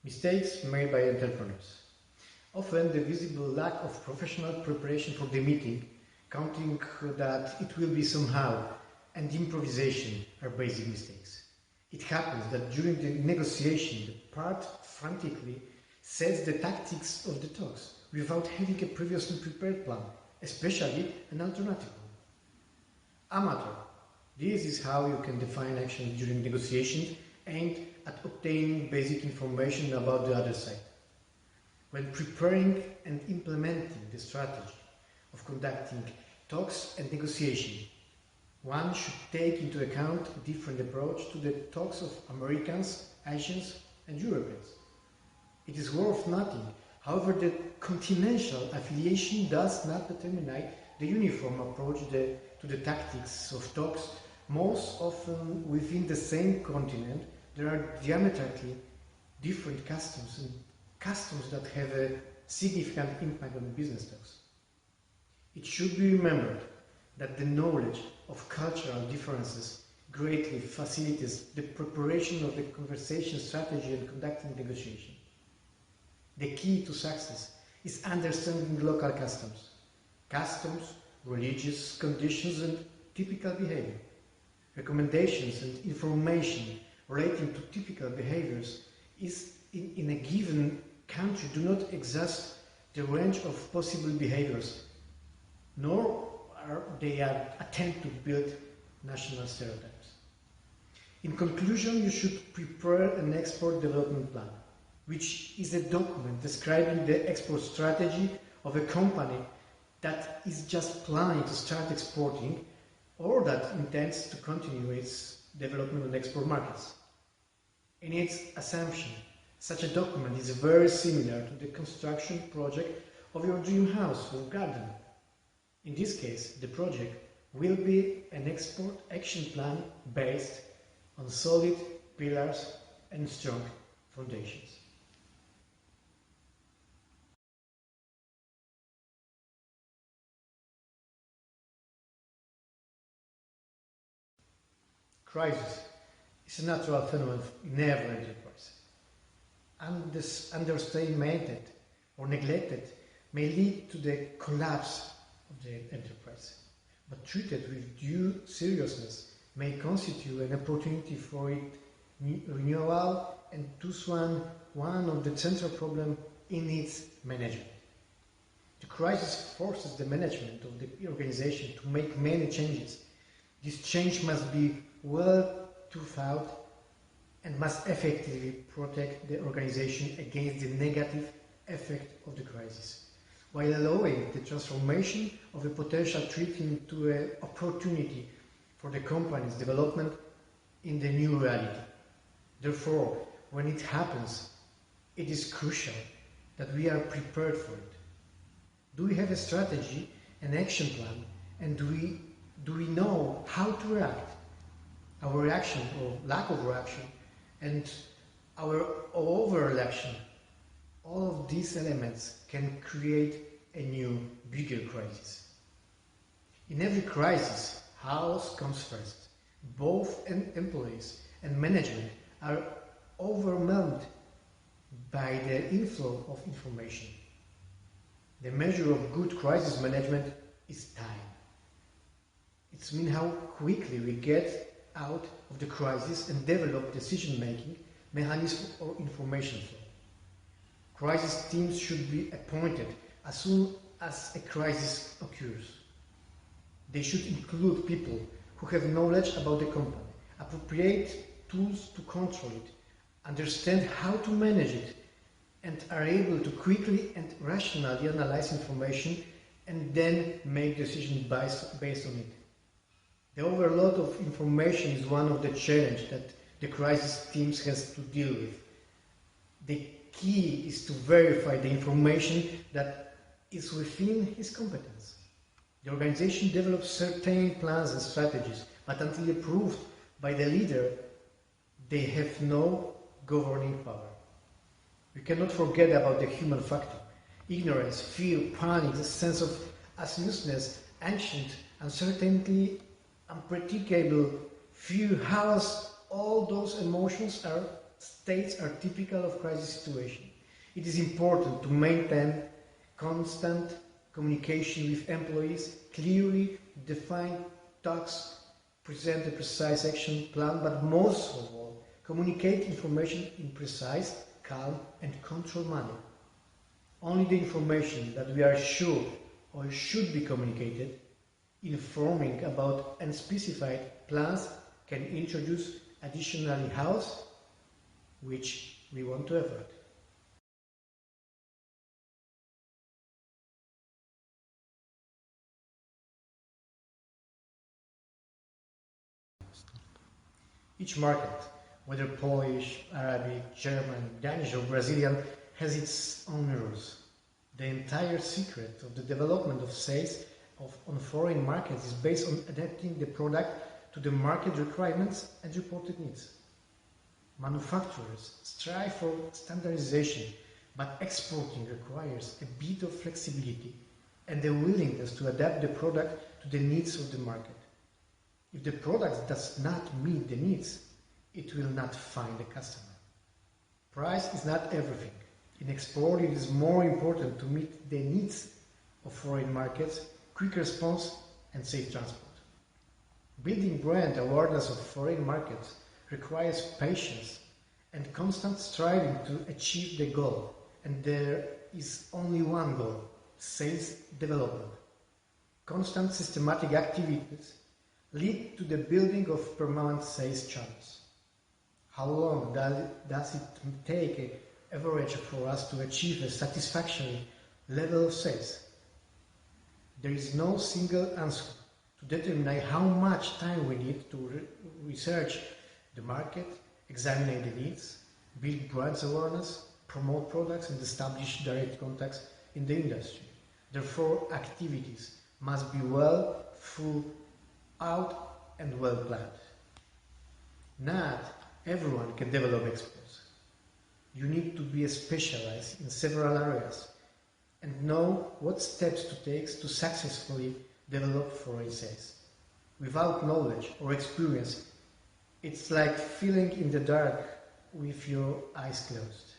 Mistakes made by entrepreneurs. Often the visible lack of professional preparation for the meeting, counting that it will be somehow, and improvisation are basic mistakes. It happens that during the negotiation, the part frantically sets the tactics of the talks without having a previously prepared plan, especially an alternative one. Amateur. This is how you can define action during negotiations aimed at obtaining basic information about the other side. When preparing and implementing the strategy of conducting talks and negotiation, one should take into account a different approach to the talks of Americans, Asians and Europeans. It is worth noting, however, that continental affiliation does not determine the uniform approach to the tactics of talks. Most often within the same continent there are diametrically different customs and customs that have a significant impact on business talks. It should be remembered that the knowledge of cultural differences greatly facilitates the preparation of the conversation strategy and conducting negotiation. The key to success is understanding local customs, religious conditions and typical behavior. Recommendations and information relating to typical behaviors in a given country do not exhaust the range of possible behaviors, nor are they attempt to build national stereotypes. In conclusion, you should prepare an export development plan, which is a document describing the export strategy of a company that is just planning to start exporting or that intends to continue its development on export markets. In its assumption, such a document is very similar to the construction project of your dream house or garden. In this case, the project will be an export action plan based on solid pillars and strong foundations. Crisis is a natural phenomenon in every enterprise. Underestimated or neglected may lead to the collapse of the enterprise, but treated with due seriousness may constitute an opportunity for its renewal and thus one of the central problems in its management. The crisis forces the management of the organization to make many changes. This change must be well thought out and must effectively protect the organization against the negative effect of the crisis, while allowing the transformation of a potential threat into an opportunity for the company's development in the new reality. Therefore, when it happens, it is crucial that we are prepared for it. Do we have a strategy, an action plan, and do we know how to react? Our reaction or lack of reaction and our overreaction, all of these elements can create a new, bigger crisis. In every crisis, house comes first. Both employees and management are overwhelmed by the inflow of information. The measure of good crisis management is time. It means how quickly we get out of the crisis and develop decision-making mechanisms or information flow. Crisis teams should be appointed as soon as a crisis occurs. They should include people who have knowledge about the company, appropriate tools to control it, understand how to manage it, and are able to quickly and rationally analyze information and then make decisions based on it. The overload of information is one of the challenges that the crisis teams has to deal with. The key is to verify the information that is within his competence. The organization develops certain plans and strategies, but until approved by the leader, they have no governing power. We cannot forget about the human factor. Ignorance, fear, panic, the sense of uselessness, anxiety, uncertainty, unpredictable fear, how all those emotions are states are typical of crisis situations. It is important to maintain constant communication with employees, clearly define tasks, present a precise action plan, but most of all, communicate information in precise, calm and controlled manner. Only the information that we are sure or should be communicated, informing about unspecified plans can introduce additional chaos, which we want to avoid. Each market, whether Polish, Arabic, German, Danish or Brazilian, has its own rules. The entire secret of the development of sales on foreign markets is based on adapting the product to the market requirements and reported needs. Manufacturers strive for standardization, but exporting requires a bit of flexibility and the willingness to adapt the product to the needs of the market. If the product does not meet the needs, it will not find a customer. Price is not everything. In export, it is more important to meet the needs of foreign markets, quick response and safe transport. Building brand awareness of foreign markets requires patience and constant striving to achieve the goal. And there is only one goal: sales development. Constant systematic activities lead to the building of permanent sales channels. How long does it take an average for us to achieve a satisfactory level of sales? There is no single answer to determine how much time we need to research the market, examine the needs, build brand awareness, promote products and establish direct contacts in the industry. Therefore, activities must be well thought out and well planned. Not everyone can develop exports. You need to be specialized in several areas and know what steps to take to successfully develop foreign sales. Without knowledge or experience, it's like feeling in the dark with your eyes closed.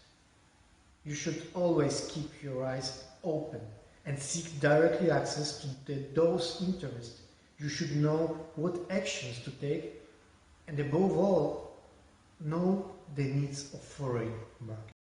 You should always keep your eyes open and seek directly access to those interests. You should know what actions to take and above all, know the needs of foreign markets.